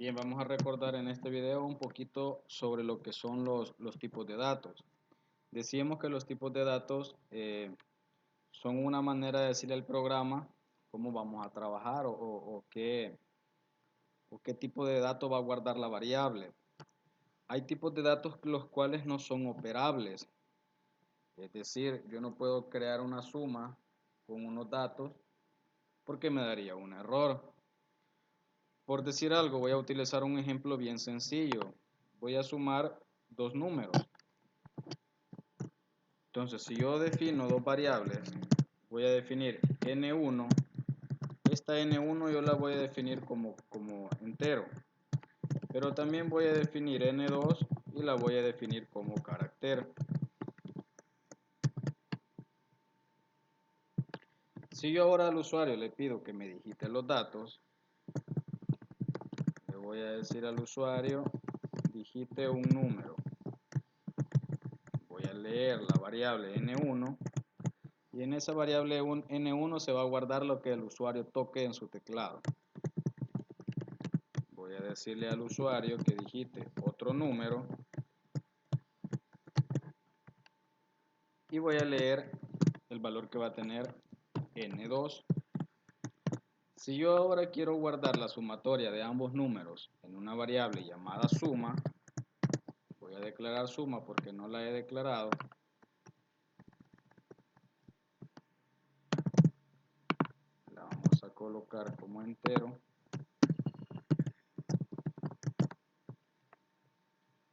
Bien, vamos a recordar en este video un poquito sobre lo que son los tipos de datos. Decíamos que los tipos de datos son una manera de decirle al programa cómo vamos a trabajar o qué tipo de datos va a guardar la variable. Hay tipos de datos los cuales no son operables. Es decir, yo no puedo crear una suma con unos datos porque me daría un error. Por decir algo, voy a utilizar un ejemplo bien sencillo. Voy a sumar dos números. Entonces, si yo defino dos variables, voy a definir n1. Esta n1 yo la voy a definir como entero. Pero también voy a definir n2 y la voy a definir como carácter. Si yo ahora al usuario le pido que me digite los datos, le voy a decir al usuario, digite un número. Voy a leer la variable n1 y en esa variable n1 se va a guardar lo que el usuario toque en su teclado. Voy a decirle al usuario que digite otro número y voy a leer el valor que va a tener n2. Si yo ahora quiero guardar la sumatoria de ambos números en una variable llamada suma, voy a declarar suma porque no la he declarado. La vamos a colocar como entero.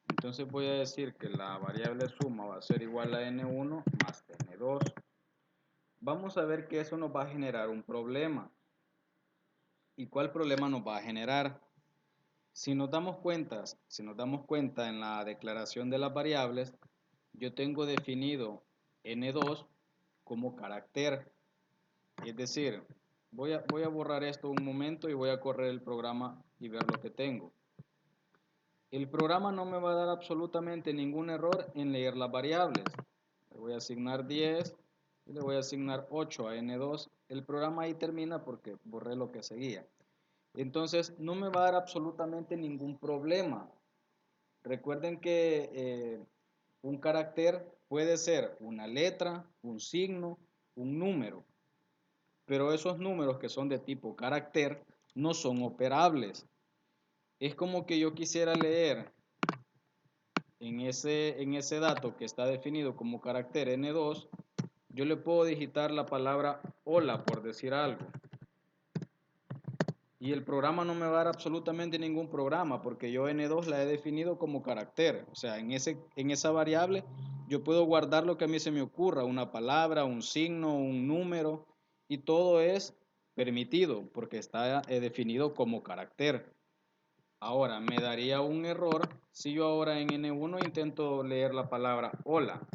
Entonces voy a decir que la variable suma va a ser igual a n1 más n2. Vamos a ver que eso nos va a generar un problema. ¿Y cuál problema nos va a generar? Si nos damos cuenta en la declaración de las variables, yo tengo definido n2 como carácter. Es decir, voy a borrar esto un momento y voy a correr el programa y ver lo que tengo. El programa no me va a dar absolutamente ningún error en leer las variables. Le voy a asignar 10 y le voy a asignar 8 a n2. El programa ahí termina porque borré lo que seguía. Entonces no me va a dar absolutamente ningún problema. Recuerden que un carácter puede ser una letra, un signo, un número. Pero esos números que son de tipo carácter no son operables. Es como que yo quisiera leer en ese dato que está definido como carácter n2, yo le puedo digitar la palabra hola por decir algo. Y el programa no me va a dar absolutamente ningún programa porque yo n2 la he definido como carácter. O sea, en esa variable yo puedo guardar lo que a mí se me ocurra, una palabra, un signo, un número, y todo es permitido porque está definido como carácter. Ahora, me daría un error si yo ahora en N1 intento leer la palabra hola.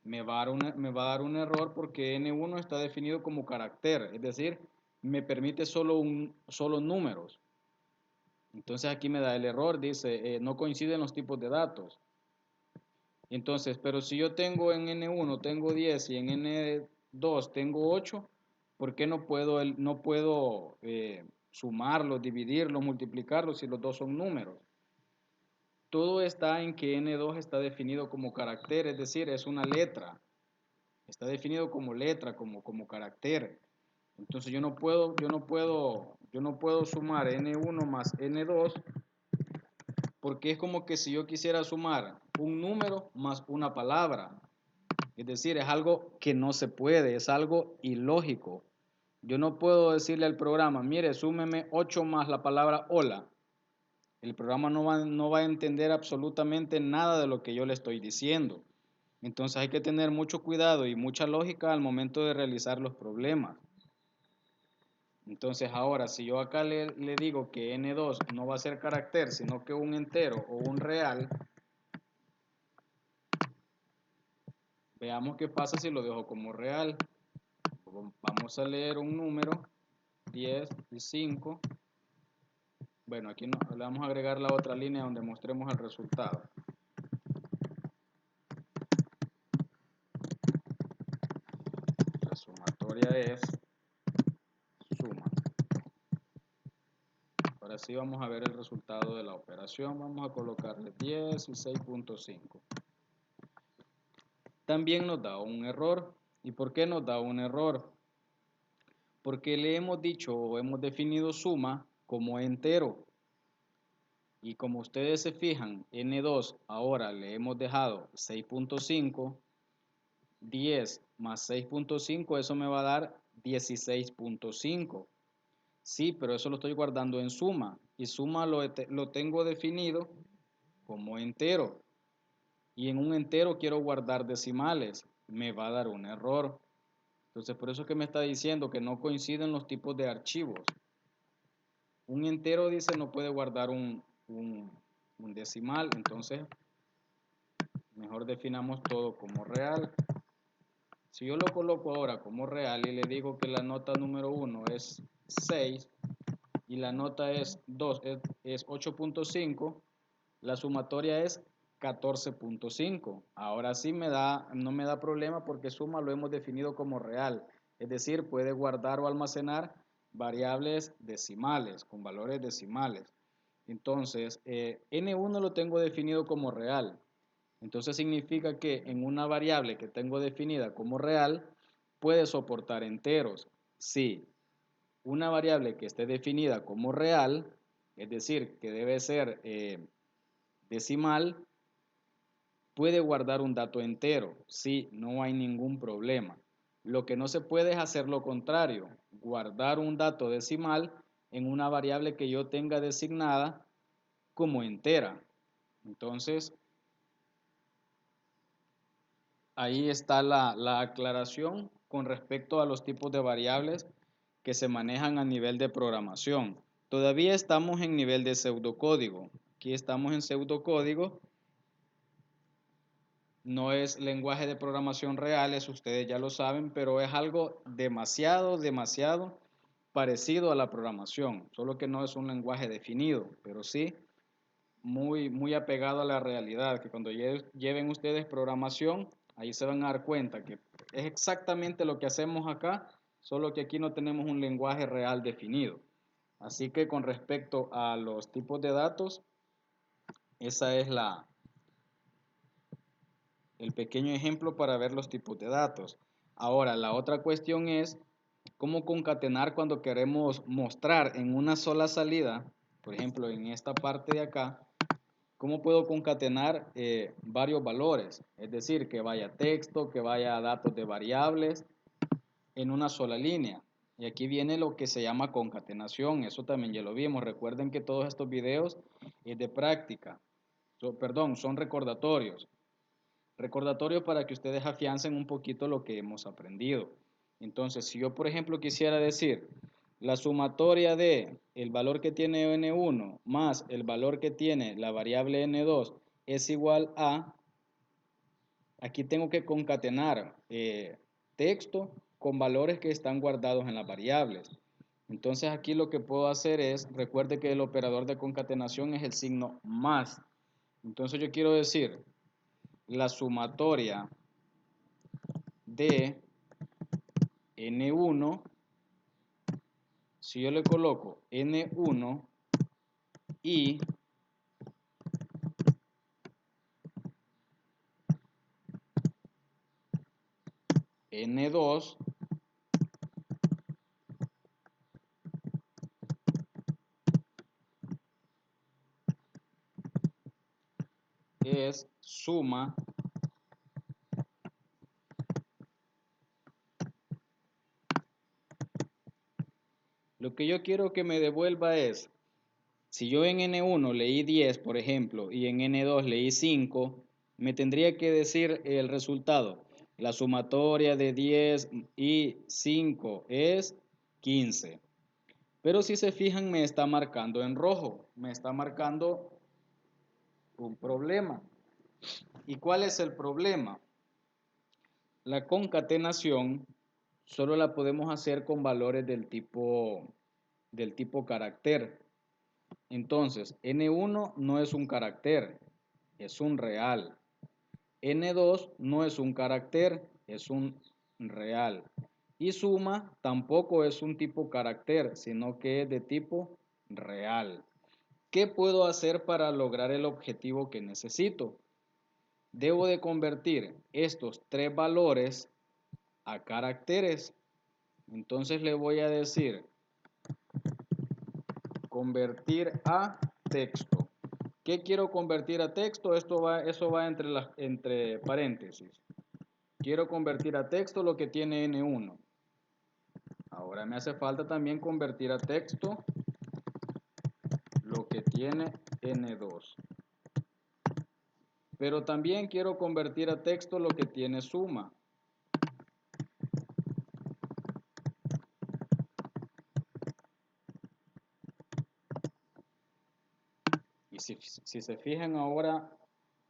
Me va a dar un error porque N1 está definido como carácter, es decir, me permite solo números. Entonces aquí me da el error, dice, no coinciden los tipos de datos. Entonces, pero si yo tengo en N1 tengo 10 y en N2 tengo 8, ¿por qué no puedo sumarlos, dividirlos, multiplicarlos si los dos son números? Todo está en que N2 está definido como carácter, es decir, es una letra. Está definido como letra, como carácter. Entonces yo no puedo sumar N1 más N2 porque es como que si yo quisiera sumar un número más una palabra. Es decir, es algo que no se puede, es algo ilógico. Yo no puedo decirle al programa, mire, súmeme 8 más la palabra hola. El programa no va a entender absolutamente nada de lo que yo le estoy diciendo. Entonces hay que tener mucho cuidado y mucha lógica al momento de realizar los problemas. Entonces ahora, si yo acá le digo que n2 no va a ser carácter, sino que un entero o un real, veamos qué pasa si lo dejo como real. Vamos a leer un número, 10 y 5. Bueno, aquí le vamos a agregar la otra línea donde mostremos el resultado. La sumatoria es suma. Ahora sí vamos a ver el resultado de la operación. Vamos a colocarle 10 y 6.5. También nos da un error. ¿Y por qué nos da un error? Porque le hemos dicho o hemos definido suma como entero. Y como ustedes se fijan, N2 ahora le hemos dejado 6.5, 10 más 6.5, eso me va a dar 16.5. Sí, pero eso lo estoy guardando en suma. Y suma lo tengo definido como entero. Y en un entero quiero guardar decimales. Me va a dar un error. Entonces, por eso es que me está diciendo que no coinciden los tipos de archivos. Un entero, dice, no puede guardar un decimal. Entonces, mejor definamos todo como real. Si yo lo coloco ahora como real y le digo que la nota número 1 es 6 y la nota es 2, es 8.5, la sumatoria es 14.5. Ahora sí no me da problema porque suma lo hemos definido como real. Es decir, puede guardar o almacenar variables decimales, con valores decimales. Entonces, N1 lo tengo definido como real. Entonces significa que en una variable que tengo definida como real, puede soportar enteros. Sí, una variable que esté definida como real, es decir, que debe ser decimal, puede guardar un dato entero. Sí, no hay ningún problema. Lo que no se puede es hacer lo contrario, guardar un dato decimal en una variable que yo tenga designada como entera. Entonces, ahí está la aclaración con respecto a los tipos de variables que se manejan a nivel de programación. Todavía estamos en nivel de pseudocódigo. Aquí estamos en pseudocódigo. No es lenguaje de programación real, eso ustedes ya lo saben, pero es algo demasiado parecido a la programación, solo que no es un lenguaje definido, pero sí muy apegado a la realidad, que cuando lleven ustedes programación, ahí se van a dar cuenta que es exactamente lo que hacemos acá, solo que aquí no tenemos un lenguaje real definido. Así que con respecto a los tipos de datos, esa es el pequeño ejemplo para ver los tipos de datos. Ahora, la otra cuestión es cómo concatenar cuando queremos mostrar en una sola salida, por ejemplo, en esta parte de acá, cómo puedo concatenar varios valores, es decir, que vaya texto, que vaya datos de variables en una sola línea. Y aquí viene lo que se llama concatenación, eso también ya lo vimos. Recuerden que todos estos videos es de práctica, son recordatorios. Recordatorio para que ustedes afiancen un poquito lo que hemos aprendido. Entonces, si yo, por ejemplo, quisiera decir la sumatoria de el valor que tiene n1 más el valor que tiene la variable n2 es igual a, aquí tengo que concatenar texto con valores que están guardados en las variables. Entonces, aquí lo que puedo hacer es, recuerde que el operador de concatenación es el signo más. Entonces, yo quiero decir la sumatoria de N1, si yo le coloco N1 y N2, es suma lo que yo quiero que me devuelva es, si yo en N1 leí 10, por ejemplo, y en N2 leí 5, me tendría que decir el resultado. La sumatoria de 10 y 5 es 15. Pero si se fijan, me está marcando en rojo, me está marcando un problema. ¿Y cuál es el problema? La concatenación solo la podemos hacer con valores del tipo carácter. Entonces, N1 no es un carácter, es un real. N2 no es un carácter, es un real. Y suma tampoco es un tipo carácter, sino que es de tipo real. ¿Qué puedo hacer para lograr el objetivo que necesito? Debo de convertir estos tres valores a caracteres. Entonces le voy a decir convertir a texto. ¿Qué quiero convertir a texto? Eso va entre paréntesis. Quiero convertir a texto lo que tiene N1. Ahora me hace falta también convertir a texto lo que tiene N2. Pero también quiero convertir a texto lo que tiene suma. Y si se fijan ahora,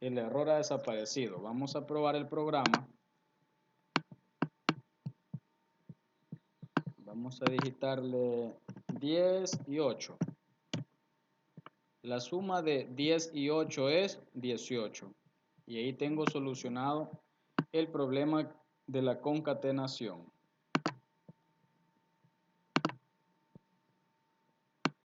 el error ha desaparecido. Vamos a probar el programa. Vamos a digitarle 10 y 8. La suma de 10 y 8 es 18. Y ahí tengo solucionado el problema de la concatenación.